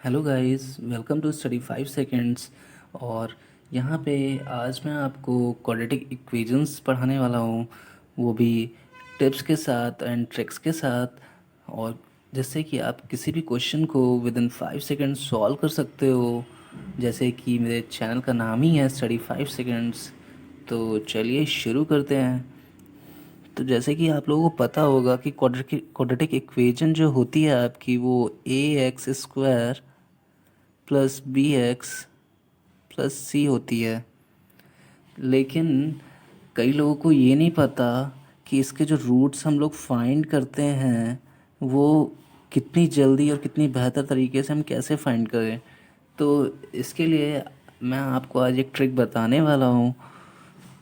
Hello guys, welcome to study 5 seconds. और यहाँ पे आज मैं आपको क्वाड्रेटिक इक्वेशंस पढ़ाने वाला हूँ, वो भी टिप्स के साथ एंड ट्रिक्स के साथ। और जिससे कि आप किसी भी क्वेश्चन को विद इन 5 सेकंड्स सॉल्व कर सकते हो। जैसे कि मेरे चैनल का नाम ही है स्टडी 5 सेकंड्स। तो चलिए शुरू करते हैं। तो जैसे कि आप लोगों को पता होगा कि क्वाड्रेटिक इक्वेशन जो होती है आपकी, वो a x square plus b x plus c होती है। लेकिन कई लोगों को ये नहीं पता कि इसके जो रूट्स हम लोग फाइंड करते हैं वो कितनी जल्दी और कितनी बेहतर तरीके से हम कैसे फाइंड करें। तो इसके लिए मैं आपको आज एक ट्रिक बताने वाला हूँ।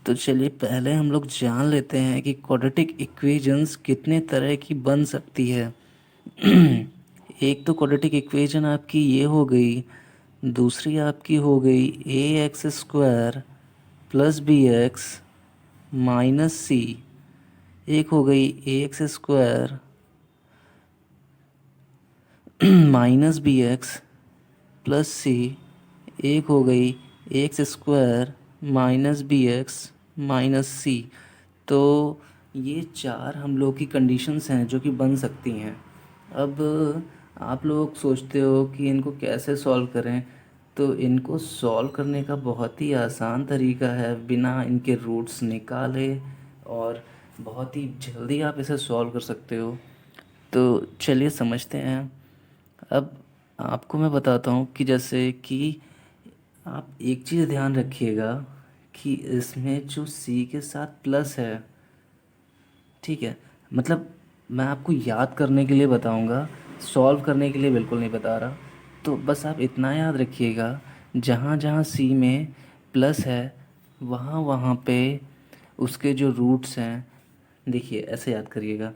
तो चलिए पहले हम लोग जान लेते हैं कि क्वाड्रेटिक इक्वेशंस कितने तरह की बन सकती है। एक तो क्वाड्रेटिक इक्वेशन आपकी ये हो गई, दूसरी आपकी हो गई a x square plus b x minus c. एक हो गई a x square minus b x plus c. एक हो गई a x square minus b x minus c. तो ये चार हम लोग की कंडीशंस हैं जो कि बन सकती हैं। अब आप लोग सोचते हो कि इनको कैसे सॉल्व करें। तो इनको सॉल्व करने का बहुत ही आसान तरीका है, बिना इनके रूट्स निकाले, और बहुत ही जल्दी आप इसे सॉल्व कर सकते हो। तो चलिए समझते हैं। अब आपको मैं बताता हूँ कि जैसे कि आप एक चीज़ ध्यान रखिएगा कि इसमें जो सी के साथ प्लस है, ठीक है, मतलब मैं आपको याद करने के लिए बताऊंगा, सॉल्व करने के लिए बिल्कुल नहीं बता रहा। तो बस आप इतना याद रखिएगा, जहाँ जहाँ सी में प्लस है वहाँ वहाँ पे उसके जो रूट्स हैं, देखिए ऐसे याद करिएगा।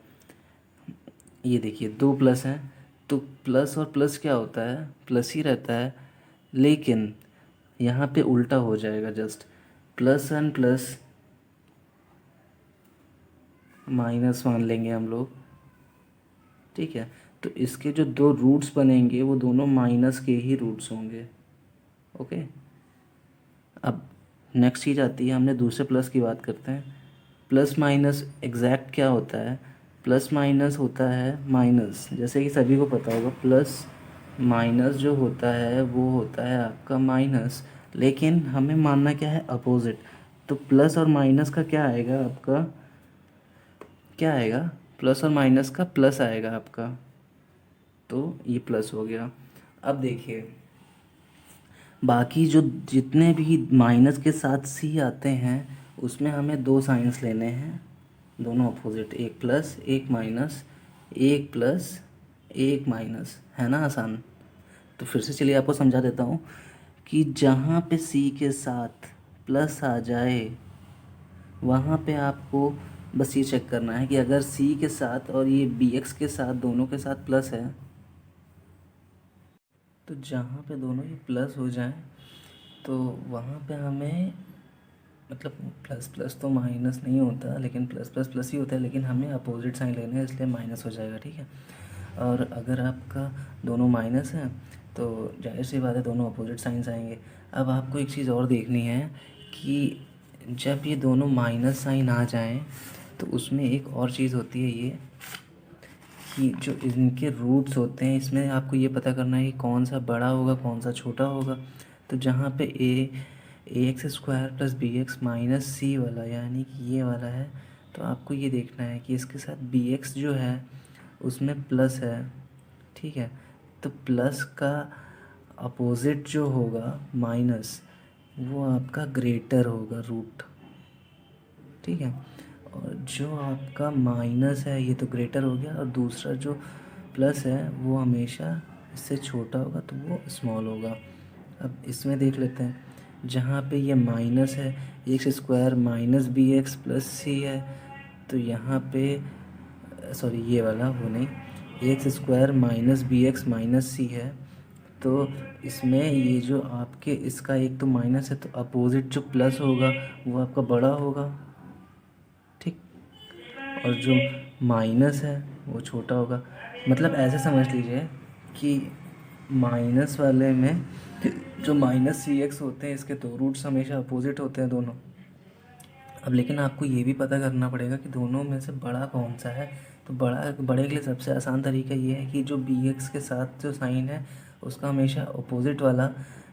ये देखिए दो प्लस हैं, तो प्लस और प्लस क्या होता है, प्लस ही रहता है। लेकिन यहाँ पे उल्टा हो जाएगा, just plus and plus minus मान लेंगे हम लोग, ठीक है। तो इसके जो दो रूट्स बनेंगे वो दोनों माइनस के ही रूट्स होंगे। ओके। अब नेक्स्ट चीज़ आती है, हमने दूसरे प्लस की बात करते हैं। प्लस माइनस एग्जैक्ट क्या होता है, प्लस माइनस होता है माइनस, जैसे कि सभी को पता होगा प्लस माइनस जो होता है वो होता है आपका माइनस। लेकिन हमें मानना क्या है, अपोजिट। तो प्लस और माइनस का क्या आएगा आपका, क्या आएगा, प्लस और माइनस का प्लस आएगा आपका। तो ये प्लस हो गया। अब देखिए बाकी जो जितने भी माइनस के साथ सी आते हैं उसमें हमें दो साइंस लेने हैं, दोनों अपोजिट, एक प्लस एक माइनस, एक प्लस एक माइनस, है ना आसान। तो फिर से चलिए आपको समझा देता हूँ कि जहाँ पे सी के साथ प्लस आ जाए वहाँ पे आपको बस ये चेक करना है कि अगर सी के साथ और ये बी एक्स के साथ दोनों के साथ प्लस है, तो जहाँ पे दोनों ही प्लस हो जाएं तो वहाँ पे हमें, मतलब प्लस प्लस तो माइनस नहीं होता, लेकिन प्लस प्लस प्लस ही होता है, लेकिन हमें अपोजिट साइन लेना है इसलिए माइनस हो जाएगा, ठीक है। और अगर आपका दोनों माइनस है तो जाहिर सी बात है दोनों अपोजिट साइंस आएंगे। अब आपको एक चीज़ और देखनी है कि जब ये दोनों माइनस साइन आ जाएं तो उसमें एक और चीज़ होती है, ये कि जो इनके रूट्स होते हैं इसमें आपको ये पता करना है कि कौन सा बड़ा होगा कौन सा छोटा होगा। तो जहाँ पे a x square plus b x minus c वाला, यानी कि ये वाला है, तो आपको ये देखना है कि इसके साथ बी एक्स जो है उसमें प्लस है, ठीक है। तो प्लस का अपोजिट जो होगा माइनस, वो आपका ग्रेटर होगा रूट, ठीक है। और जो आपका माइनस है ये तो ग्रेटर हो गया, और दूसरा जो प्लस है वो हमेशा इससे छोटा होगा, तो वो स्मॉल होगा। अब इसमें देख लेते हैं, जहाँ पे ये माइनस है, x square minus b x plus c है, तो यहाँ पे सॉरी ये वाला वो नहीं, x square minus b x minus c है। तो इसमें ये जो आपके इसका एक तो माइनस है, तो अपोजिट जो प्लस होगा वो आपका बड़ा होगा, ठीक। और जो माइनस है वो छोटा होगा। मतलब ऐसे समझ लीजिए कि माइनस वाले में जो माइनस सी एक्स होते हैं इसके दो रूट्स हमेशा अपोजिट होते हैं दोनों। अब लेकिन आपको ये भी पता करना पड़ेगा कि दोनों में से बड़ा कौन सा है। तो बड़े के लिए सबसे आसान तरीका ये है कि जो बी एक्स के साथ जो साइन है उसका हमेशा अपोजिट वाला,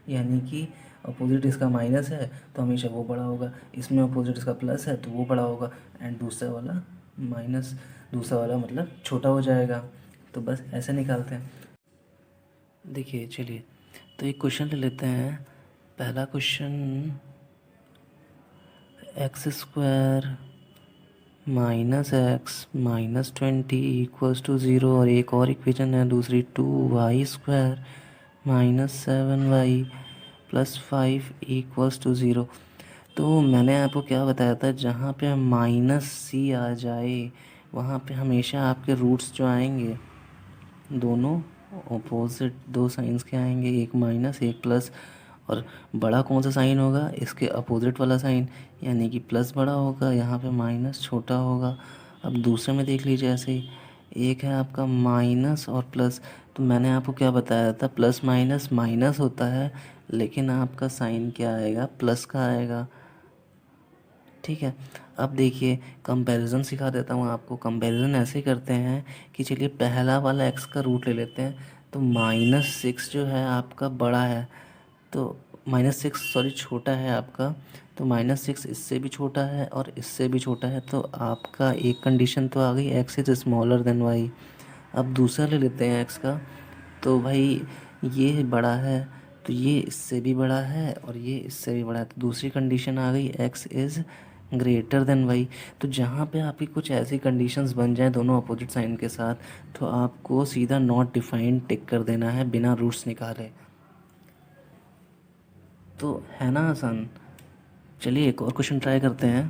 यानी कि अपोजिट इसका माइनस है तो हमेशा वो बड़ा होगा, इसमें अपोजिट इसका प्लस है तो वो बड़ा होगा, एंड दूसरा वाला माइनस, दूसरा वाला मतलब छोटा हो जाएगा। तो बस ऐसे निकालते हैं। देखिए चलिए, तो एक क्वेश्चन ले लेते हैं। पहला question, x square minus x minus 20 equals to zero, और एक और इक्वेशन है दूसरी, 2y² minus 7y plus 5 equals to zero. तो मैंने आपको क्या बताया था, जहाँ पे माइनस सी आ जाए वहाँ पे हमेशा आपके रूट्स जो आएंगे दोनों अपोजिट दो साइंस के आएंगे, एक माइनस एक प्लस। और बड़ा कौन सा साइन होगा, इसके अपोजिट वाला साइन, यानी कि प्लस बड़ा होगा, यहाँ पे माइनस छोटा होगा। अब दूसरे में देख लीजिए, ऐसे ही एक है आपका माइनस और प्लस। तो मैंने आपको क्या बताया था, प्लस माइनस माइनस होता है, लेकिन आपका साइन क्या आएगा, प्लस का आएगा। ठीक है। अब देखिए कंपैरिजन सिखा देता हूँ आपको। कंपैरिजन ऐसे करते हैं कि चलिए पहला वाला एक्स का रूट ले लेते हैं। तो -6 जो है आपका बड़ा है, तो -6 सॉरी छोटा है आपका। तो -6 इससे भी छोटा है और इससे भी छोटा है, तो आपका एक कंडीशन तो आ गई, x is smaller than y. अब दूसरा ले लेते हैं एक्स का। तो भाई ये बड़ा है, तो ये इससे भी बड़ा है और ये इससे भी बड़ा है, तो दूसरी कंडीशन आ गई, x is greater than y. तो जहाँ पे आपकी कुछ ऐसी कंडीशंस बन जाएं दोनों अपोजिट साइन के साथ, तो आपको सीधा नॉट डिफाइंड टिक कर देना है बिना रूट्स निकाले। तो है ना आसान। चलिए एक और क्वेश्चन ट्राई करते हैं।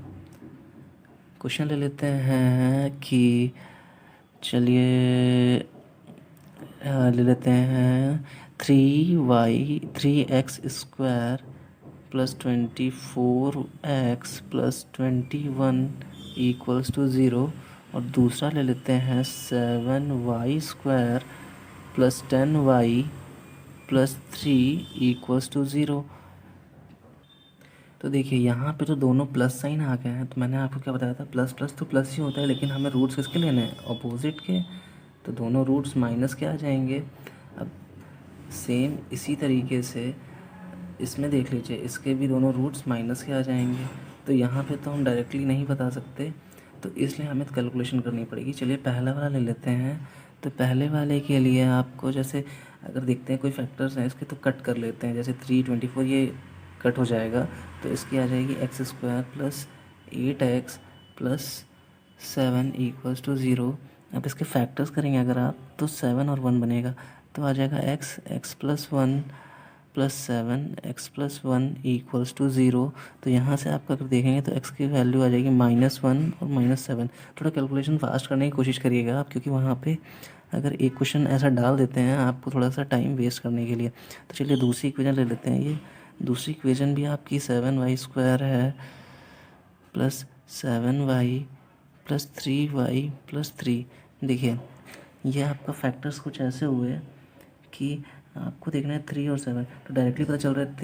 क्वेश्चन ले लेते हैं कि चलिए ले लेते हैं 3x² plus 24x plus 21 equals to zero. और दूसरा ले लेते हैं 7y² plus 10y plus 3 equals to zero. तो देखिए यहाँ पे तो दोनों प्लस साइन आ गए हैं। तो मैंने आपको क्या बताया था, प्लस प्लस तो प्लस ही होता है, लेकिन हमें रूट्स किसके लेने हैं, अपोजिट के। तो दोनों रूट्स माइनस के आ जाएंगे। अब सेम इसी तरीके से इसमें देख लीजिए, इसके भी दोनों रूट्स माइनस के आ जाएंगे। तो यहाँ पे तो हम डायरेक्टली नहीं बता सकते, तो इसलिए हमें कैलकुलेशन करनी पड़ेगी। चलिए पहला वाला ले लेते हैं। तो पहले वाले के लिए आपको जैसे अगर देखते हैं कोई फैक्टर्स हैं इसके, तो कट कर लेते हैं। जैसे 324 ये कट हो जाएगा, तो इसकी आ जाएगी x² plus 8x plus 7 equals to zero. अब इसके फैक्टर्स करेंगे अगर आप, तो 7 और 1 बनेगा, तो आ जाएगा x plus 1 plus 7 x plus 1 equals to zero. तो यहाँ से आपका अगर देखेंगे तो x की वैल्यू आ जाएगी -1 और -7। थोड़ा कैलकुलेशन फास्ट करने की कोशिश करिएगा आप, क्योंकि वहाँ पे अगर एक क्वेश्चन ऐसा डाल देते हैं आपको थोड़ा सा टाइम वेस्ट करने के लिए। तो चलिए दूसरी इक्वेशन ले लेते हैं। ये दूसरी इक्वेशन भी आपकी 7y² है plus 7y plus 3y plus 3। देखिए ये आपका फैक्टर्स कुछ ऐसे हुए कि आपको देखना है 3 और 7, तो डायरेक्टली पता चल रहा है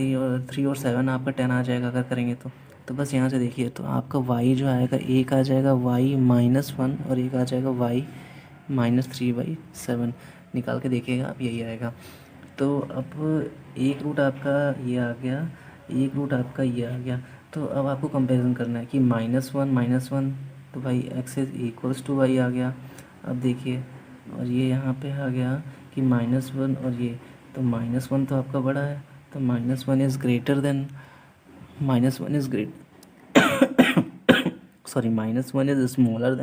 3 और 7 आपका 10 आ जाएगा अगर करेंगे तो बस यहाँ से देखिए, तो आपका y जो आएगा, एक आ जाएगा y -1 और एक आ जाएगा y -3/7। निकाल के देखिएगा आप, यही आएगा। तो अब एक रूट आपका ये आ गया, एक रूट आपका ये आ गया। तो अब आपको कंपैरिजन करना है कि -1 तो भाई x is equals to y आ गया। अब देखिए, और ये यहाँ पे आ गया कि -1 और ये, तो -1 तो आपका बड़ा है, तो -1 is greater then, -1 is great sorry -1 is smaller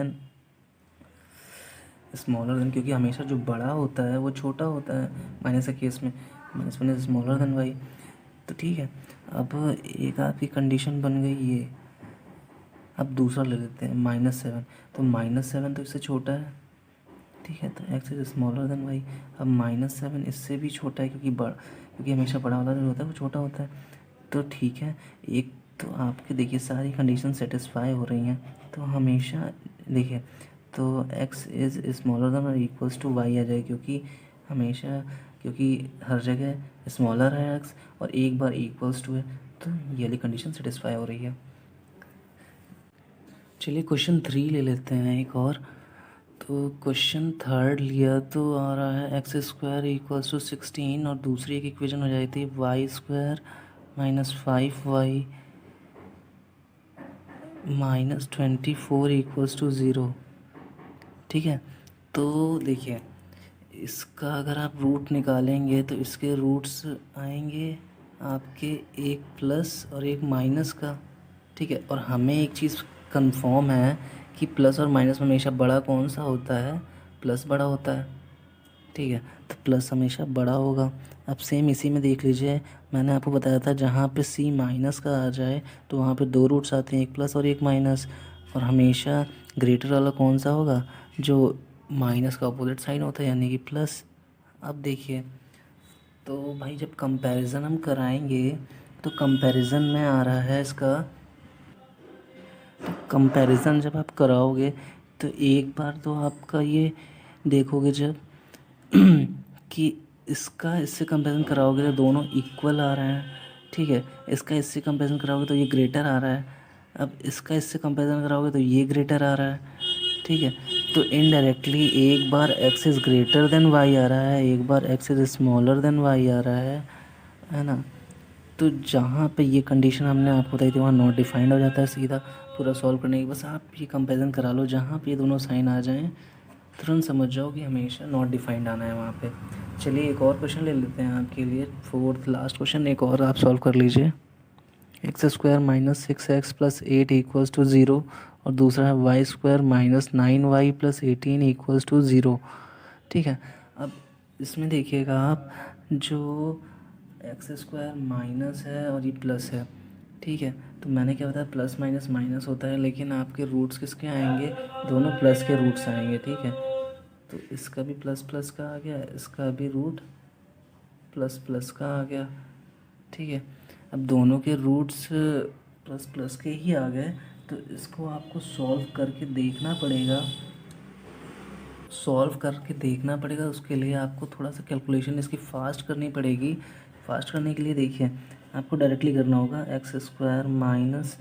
then, क्योंकि हमेशा जो बड़ा होता है वो छोटा होता है माइनस के केस में। -1 इज़ स्मॉलर देन वाई। तो ठीक है, अब एक आपकी कंडीशन बन गई ये। अब दूसरा ले लेते हैं -7। तो -7 तो इससे छोटा है, ठीक है, तो x is smaller than y. अब -7 इससे भी छोटा है, क्योंकि हमेशा बड़ा वाला जो होता है वो छोटा होता है। तो ठीक है, एक तो आपके देखिए सारी कंडीशन सेटिस्फाई हो रही हैं, तो हमेशा देखिए, तो x इज़ स्मॉलर देन और इक्वल्स टू वाई आ जाए, क्योंकि हमेशा क्योंकि हर जगह स्मॉलर है एक्स और एक बार इक्वल्स टू है, तो ये वाली कंडीशन सेटिस्फाई हो रही है। चलिए क्वेश्चन 3 ले लेते हैं एक और। तो क्वेश्चन 3 लिया तो आ रहा है एक्स स्क्वायर इक्वल्स टू 16 और दूसरी एक इक्वेशन हो जाती थी y square minus 5y minus 24 equals to 0। ठीक है, तो देखिए इसका अगर आप रूट निकालेंगे तो इसके रूट्स आएंगे आपके एक प्लस और एक माइनस का। ठीक है, और हमें एक चीज़ कंफर्म है कि प्लस और माइनस में हमेशा बड़ा कौन सा होता है, प्लस बड़ा होता है। ठीक है, तो प्लस हमेशा बड़ा होगा। अब सेम इसी में देख लीजिए, मैंने आपको बताया था जहाँ पे सी माइनस का आ जाए तो वहाँ पे दो रूट्स आते हैं, एक प्लस और एक माइनस, और हमेशा ग्रेटर वाला कौन सा होगा, जो माइनस का अपोजिट साइन होता है यानी कि प्लस। अब देखिए, तो भाई जब कंपैरिजन हम कराएंगे तो कंपैरिजन में आ रहा है इसका, कंपैरिजन जब आप कराओगे तो एक बार तो आपका ये देखोगे जब कि इसका इससे कंपैरिजन कराओगे तो दोनों इक्वल आ रहे हैं। ठीक है, इसका इससे कंपैरिजन कराओगे तो ये ग्रेटर आ रहा है। अब इसका इससे कंपैरिजन कराओगे तो ये ग्रेटर आ रहा है। ठीक है, तो इनडायरेक्टली एक बार x is greater than y आ रहा है, एक बार x is smaller than y आ रहा है ना। तो जहाँ पे ये कंडीशन हमने आपको बताई थी वहाँ नॉट डिफाइंड हो जाता है सीधा पूरा सॉल्व करने के। बस आप ये कंपैरिजन करा लो, जहाँ पे ये दोनों साइन आ जाएं तुरंत समझ जाओ कि हमेशा नॉट डिफाइंड आना है वहाँ पे। चलिए एक और क्वेश्चन ले लेते हैं आपके लिए, फोर्थ लास्ट क्वेश्चन एक और आप सॉल्व कर लीजिए। X square minus 6x plus 8 equals to 0 और दूसरा है y square minus 9y plus 18 equals to 0। ठीक है, अब इसमें देखिएगा आप, जो एक्स स्क्वायर माइनस है और ये प्लस है। ठीक है, तो मैंने क्या बताया, प्लस माइनस माइनस होता है, लेकिन आपके रूट्स किसके आएंगे, दोनों प्लस के रूट्स आएंगे। ठीक है, तो इसका भी प्लस प्लस का आ गया, इसका भी रूट प्लस प्लस का आ गया। ठीक है, अब दोनों के रूट्स प्लस प्लस के ही आ गए, तो इसको आपको सॉल्व करके देखना पड़ेगा। सॉल्व करके देखना पड़ेगा, उसके लिए आपको थोड़ा सा कैलकुलेशन इसकी फ़ास्ट करनी पड़ेगी। फ़ास्ट करने के लिए देखिए आपको डायरेक्टली करना होगा, एक्स स्क्वायर माइनस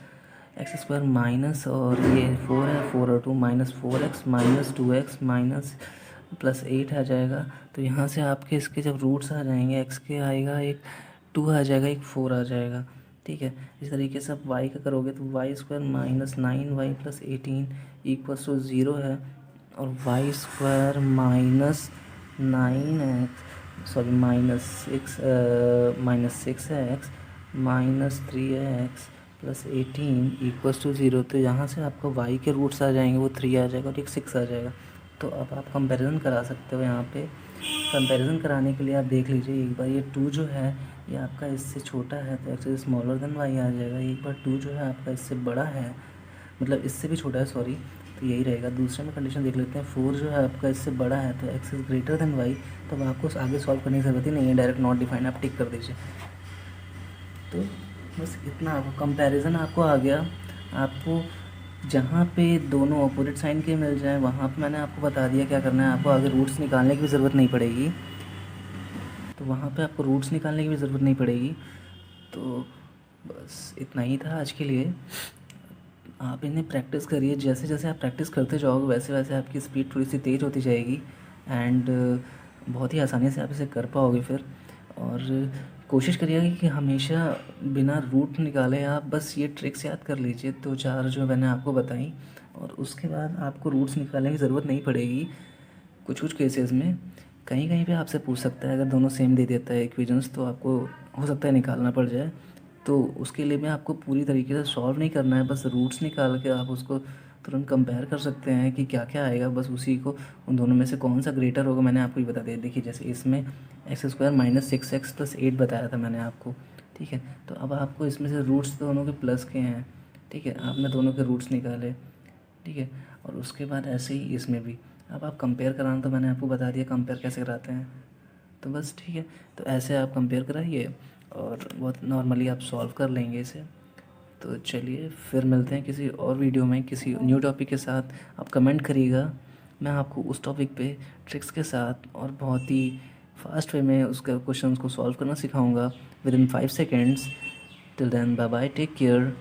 और ये 4 है, 4 और 2 minus 4x minus 2x minus plus 8 आ जाएगा। तो यहाँ से आपके इसके जब रूट्स आ जाएंगे, एक्स के आएगा एक 2 आ जाएगा, एक 4 आ जाएगा। ठीक है, इस तरीके से आप वाई का करोगे तो y square minus 9y plus 18 equals to 0 है, और y square minus 9x sorry minus 6 है एक्स माइनस 3 है एक्स प्लस 18 इक्वल्स टू 0। तो यहाँ से आपको वाई के रूट्स आ जाएंगे, वो 3 आ जाएगा और एक 6 आ जाएगा। तो अब आप कंपैरिजन करा सकते हो। यहाँ पे कंपैरिजन कराने के लिए आप देख लीजिए, एक बार ये 2 जो है ये आपका इससे छोटा है तो x is smaller than y आ जाएगा। एक बार 2 जो है आपका इससे बड़ा है, मतलब इससे भी छोटा है सॉरी, तो यही रहेगा। दूसरे में कंडीशन देख लेते हैं, 4 जो है आपका इससे बड़ा है तो x is greater than y, तो अब आपको आगे सॉल्व करने की ज़रूरत ही नहीं है, डायरेक्ट नॉट डिफाइंड आप टिक कर दीजिए। तो बस इतना आपको कंपैरिजन आपको आ गया। आपको जहाँ पे दोनों अपोजिट साइन के मिल जाए वहाँ पे मैंने आपको बता दिया क्या करना है। आपको आगे रूट्स निकालने की भी ज़रूरत नहीं पड़ेगी, तो वहाँ पे आपको रूट्स निकालने की भी ज़रूरत नहीं पड़ेगी। तो बस इतना ही था आज के लिए। आप इन्हें प्रैक्टिस करिए, जैसे जैसे आप प्रैक्टिस करते जाओगे वैसे वैसे आपकी स्पीड थोड़ी सी तेज़ होती जाएगी एंड बहुत ही आसानी से आप इसे कर पाओगे फिर। और कोशिश करिएगा कि हमेशा बिना रूट निकाले आप बस ये ट्रिक्स याद कर लीजिए, 2-4 जो मैंने आपको बताई, और उसके बाद आपको रूट्स निकालने की ज़रूरत नहीं पड़ेगी। कुछ कुछ केसेस में कहीं कहीं पे आपसे पूछ सकता है, अगर दोनों सेम दे देता है इक्वेशंस तो आपको हो सकता है निकालना पड़ जाए। तो उसके लिए मैं आपको पूरी तरीके से सॉल्व नहीं करना है, बस रूट्स निकाल के आप उसको तुरंत कंपेयर कर सकते हैं कि क्या क्या आएगा, बस उसी को उन दोनों में से कौन सा ग्रेटर होगा मैंने आपको ये बता दिया। देखिए जैसे इसमें x square minus 6x plus 8 बताया था मैंने आपको। ठीक है, तो अब आपको इसमें से रूट्स दोनों के प्लस के हैं। ठीक है, आपने दोनों के रूट्स निकाले। ठीक है, और उसके बाद ऐसे ही इसमें भी अब आप कंपेयर कराना, तो मैंने आपको बता दिया कंपेयर कैसे कराते हैं। तो बस ठीक है, तो ऐसे आप कंपेयर कराइए और बहुत नॉर्मली आप सॉल्व कर लेंगे इसे। तो चलिए फिर मिलते हैं किसी और वीडियो में किसी न्यू टॉपिक के साथ। आप कमेंट करिएगा, मैं आपको उस टॉपिक पे ट्रिक्स के साथ और बहुत ही फास्ट वे में उसका क्वेश्चन को सॉल्व करना सिखाऊंगा विद इन 5 सेकेंड्स। Till then bye bye, take care.